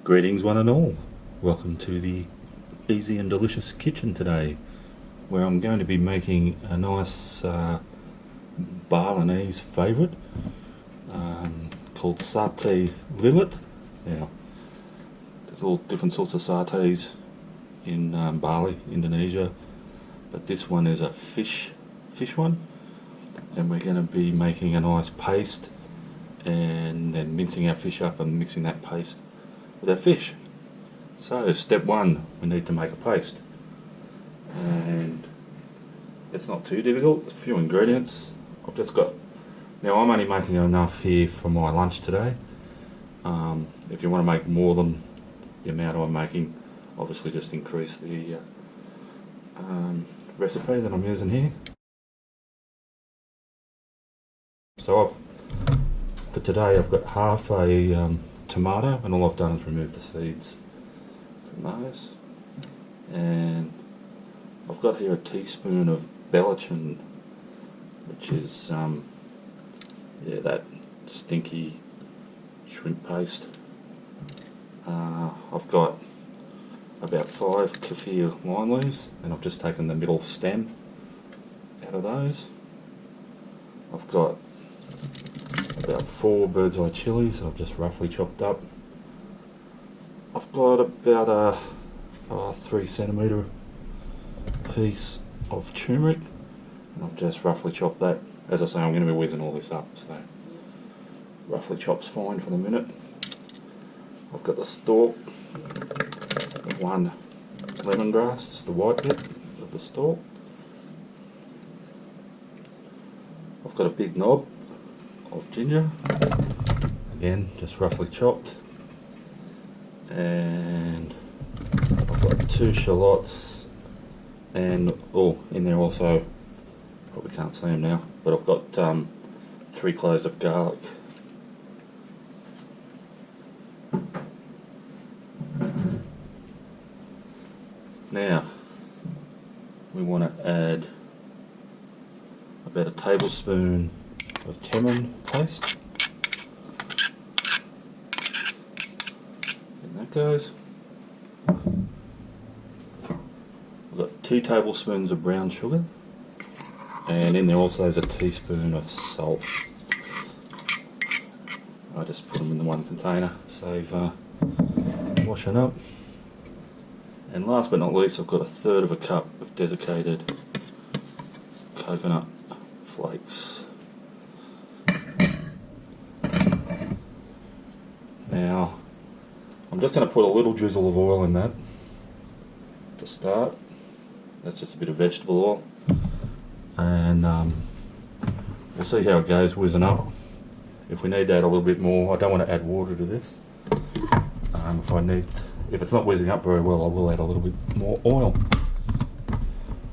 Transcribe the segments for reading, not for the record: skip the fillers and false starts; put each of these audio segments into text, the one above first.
Greetings one and all. Welcome to the easy and delicious kitchen today, where I'm going to be making a nice Balinese favourite called Sate Lilit. Now, there's all different sorts of satés in Bali, Indonesia, but this one is a fish one, and we're going to be making a nice paste and then mincing our fish up and mixing that paste with our fish. So step one, we need to make a paste, and it's not too difficult. A few ingredients. I've just got, now I'm only making enough here for my lunch today. If you want to make more than the amount I'm making, obviously just increase the recipe that I'm using here. So for today I've got half a tomato, and all I've done is remove the seeds from those, and I've got here a teaspoon of Balinese, which is that stinky shrimp paste. I've got about 5 kaffir lime leaves, and I've just taken the middle stem out of those. I've got about 4 bird's eye chilies I've just roughly chopped up. I've got about a 3 centimetre piece of turmeric, and I've just roughly chopped that. As I say, I'm going to be whizzing all this up, so roughly chops fine for the minute. I've got the stalk of 1 lemongrass, just the white bit of the stalk. I've got a big knob of ginger, again just roughly chopped, and I've got 2 shallots, and in there also, probably can't see them now, but I've got 3 cloves of garlic. Now we want to add about a tablespoon of tamarind paste, and that goes. I've got 2 tablespoons of brown sugar, and in there also is a teaspoon of salt. I just put them in the one container, save washing up. And last but not least, I've got 1/3 of a cup of desiccated coconut flakes. Now, I'm just going to put a little drizzle of oil in that to start. That's just a bit of vegetable oil, and we'll see how it goes whizzing up. If we need to add a little bit more, I don't want to add water to this. If it's not whizzing up very well, I will add a little bit more oil.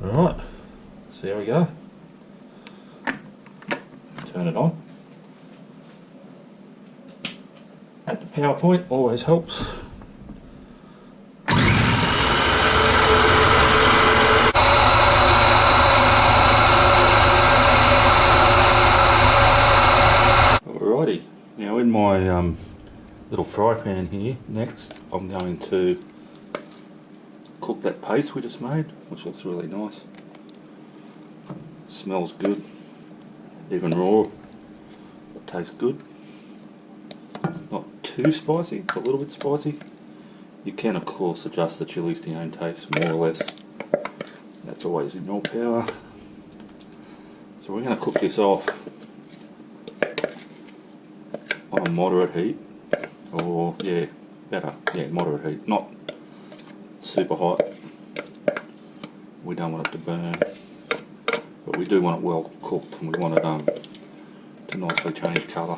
Alright, so here we go. Turn it on. At the power point, always helps. Alrighty, now in my little fry pan here, next I'm going to cook that paste we just made, which looks really nice. Smells good, even raw. It tastes good. It's not too spicy, it's a little bit spicy. You can of course adjust the chilies to your own taste, more or less. That's always in your power. So we're going to cook this off on a moderate heat. Or moderate heat, not super hot. We don't want it to burn, but we do want it well cooked, and we want it to nicely change colour.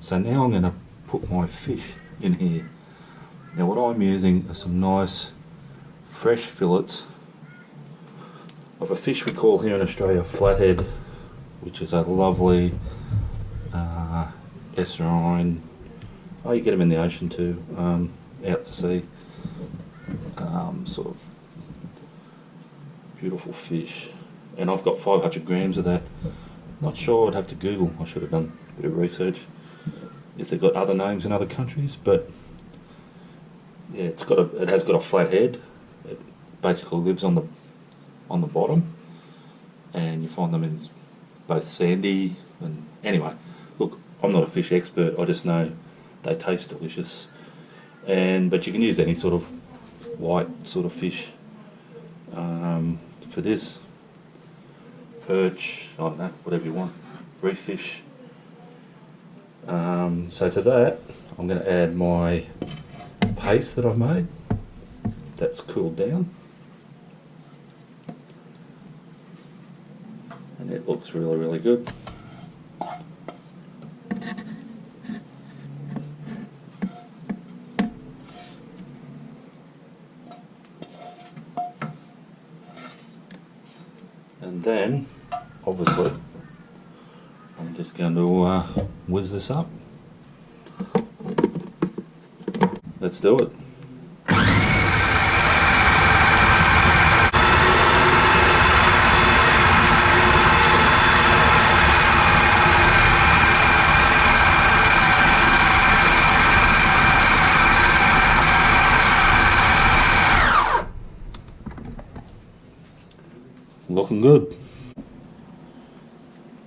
So now I'm going to put my fish in here. Now what I'm using are some nice fresh fillets of a fish we call here in Australia flathead, which is a lovely estuarine. Oh, you get them in the ocean too, out to sea. Sort of beautiful fish. And I've got 500 grams of that. Not sure, I'd have to Google. I should have done a bit of research if they've got other names in other countries, but yeah, it has got a flat head. It basically lives on the bottom, and you find them in both sandy and anyway. Look, I'm not a fish expert. I just know they taste delicious, but you can use any sort of white sort of fish for this. Perch, I don't know, whatever you want. Reef fish. So to that, I'm going to add my paste that I've made. That's cooled down. And it looks really, really good. And then, obviously, I'm just going to whiz this up. Let's do it. Looking good.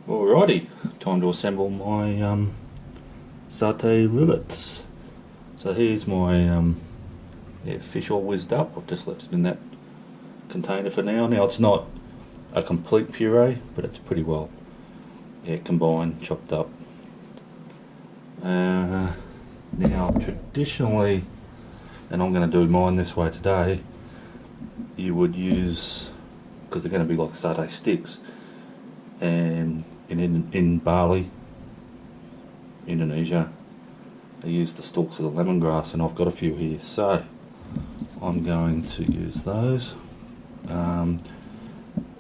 Alrighty, time to assemble my satay lillets. So here's my fish all whizzed up. I've just left it in that container for now. Now it's not a complete puree, but it's pretty well combined, chopped up. Now traditionally, and I'm going to do mine this way today, you would use, because they're going to be like satay sticks, and in Bali, Indonesia, they use the stalks of the lemongrass, and I've got a few here, so I'm going to use those.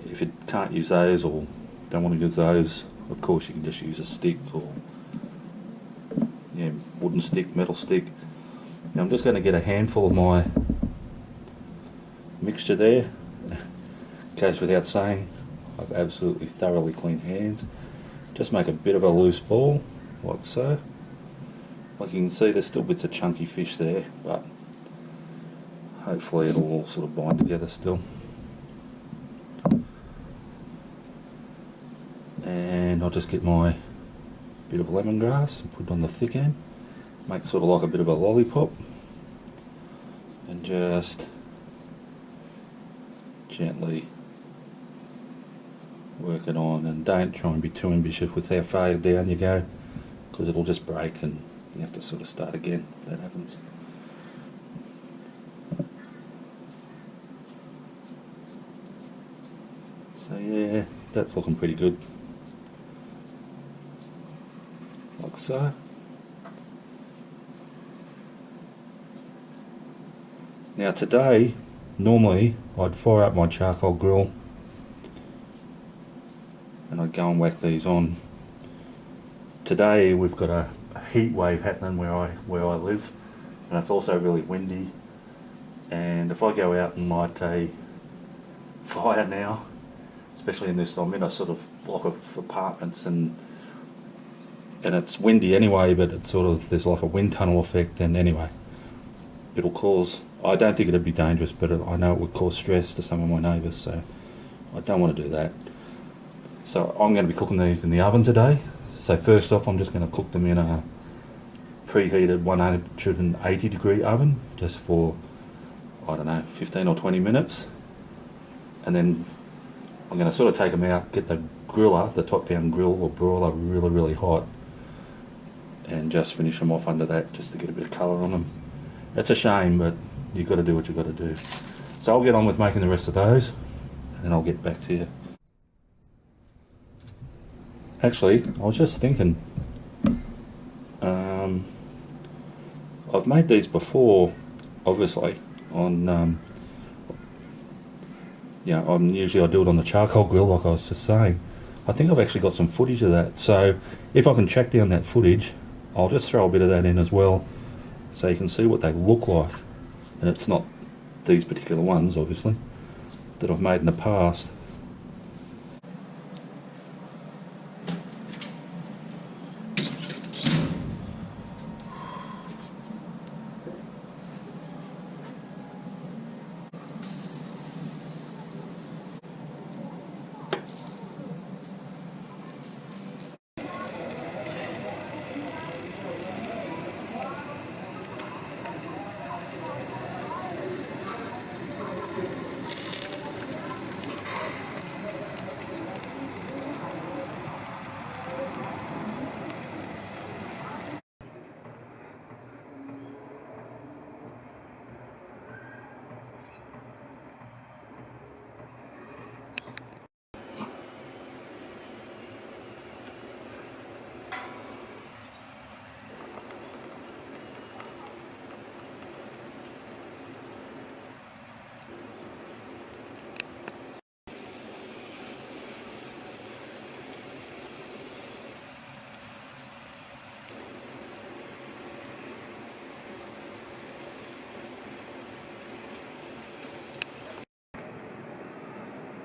If you can't use those or don't want to use those, of course you can just use a stick or wooden stick, metal stick. Now I'm just going to get a handful of my mixture there. Goes without saying, I've absolutely thoroughly clean hands. Just make a bit of a loose ball, like so. Like you can see, there's still bits of chunky fish there, but hopefully it'll all sort of bind together still. And I'll just get my bit of lemongrass and put it on the thick end. Make sort of like a bit of a lollipop. And just gently work it on, and don't try and be too ambitious with how far down you go, because it'll just break and you have to sort of start again if that happens. So yeah, that's looking pretty good, like so. Now today, normally I'd fire up my charcoal grill and I'd go and whack these on. Today we've got a heat wave happening where I live, and it's also really windy, and if I go out and light a fire now, especially in this, I'm in a sort of block of apartments, and it's windy anyway, but it's sort of, there's like a wind tunnel effect, and anyway, it'll cause, I don't think it'd be dangerous, but I know it would cause stress to some of my neighbours, so I don't want to do that. So I'm going to be cooking these in the oven today. So first off, I'm just going to cook them in a preheated 180 degree oven, just for, I don't know, 15 or 20 minutes. And then I'm going to sort of take them out, get the griller, the top down grill or broiler really, really hot, and just finish them off under that, just to get a bit of colour on them. It's a shame, but you've got to do what you've got to do. So I'll get on with making the rest of those, and then I'll get back to you. Actually, I was just thinking, I've made these before, obviously, on, usually I do it on the charcoal grill, like I was just saying, I think I've actually got some footage of that, so if I can track down that footage, I'll just throw a bit of that in as well, so you can see what they look like. And it's not these particular ones, obviously, that I've made in the past.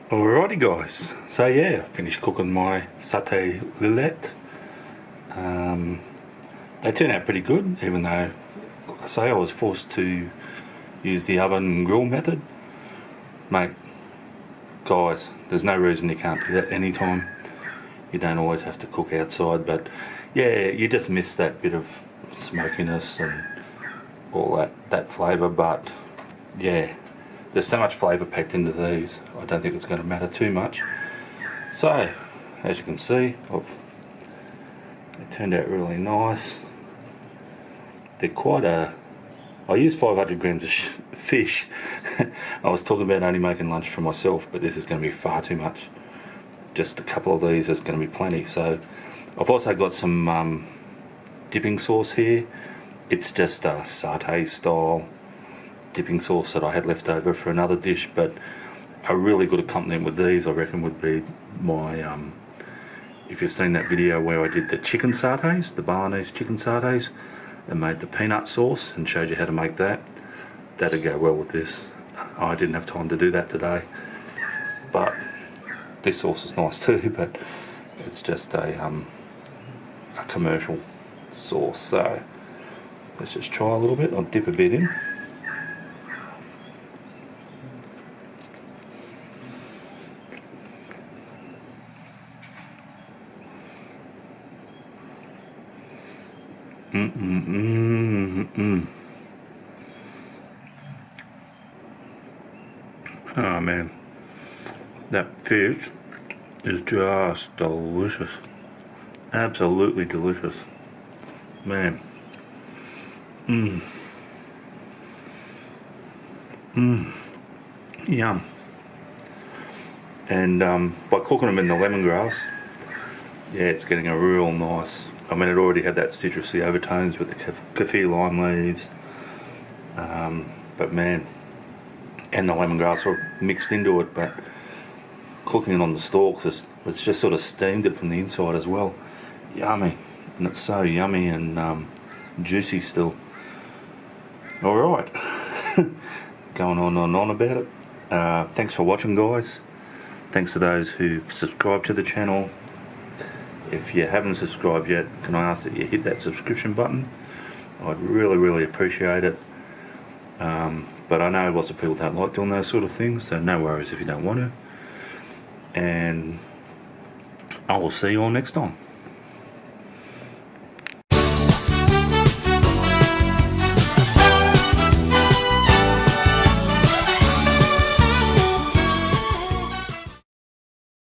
Alrighty guys, so yeah, finished cooking my Satay Lilit. They turned out pretty good, even though I say I was forced to use the oven and grill method. Mate, guys, there's no reason you can't do that anytime. You don't always have to cook outside, but yeah, you just miss that bit of smokiness and all that flavour, but yeah, there's so much flavour packed into these, I don't think it's going to matter too much. So, as you can see, they turned out really nice. They're quite I used 500 grams of fish. I was talking about only making lunch for myself, but this is going to be far too much. Just a couple of these is going to be plenty. So, I've also got some dipping sauce here. It's just a Satay style dipping sauce that I had left over for another dish, but a really good accompaniment with these I reckon would be my if you've seen that video where I did the chicken satays, the Balinese chicken satays, and made the peanut sauce and showed you how to make that, that'd go well with this. I didn't have time to do that today, but this sauce is nice too, but it's just a commercial sauce. So let's just try a little bit. I'll dip a bit in. Oh man, that fish is just delicious. Absolutely delicious. Man. Yum. And by cooking them in the lemongrass, yeah, it's getting a real nice, I mean, it already had that citrusy overtones with the kaffir lime leaves, but man, and the lemongrass are mixed into it, but cooking it on the stalks, it's just sort of steamed it from the inside as well. Yummy, and it's so yummy and juicy still. Alright, going on about it. Thanks for watching guys. Thanks to those who've subscribed to the channel. If you haven't subscribed yet, can I ask that you hit that subscription button? I'd really appreciate it. But I know lots of people don't like doing those sort of things, so no worries if you don't want to. And I will see you all next time.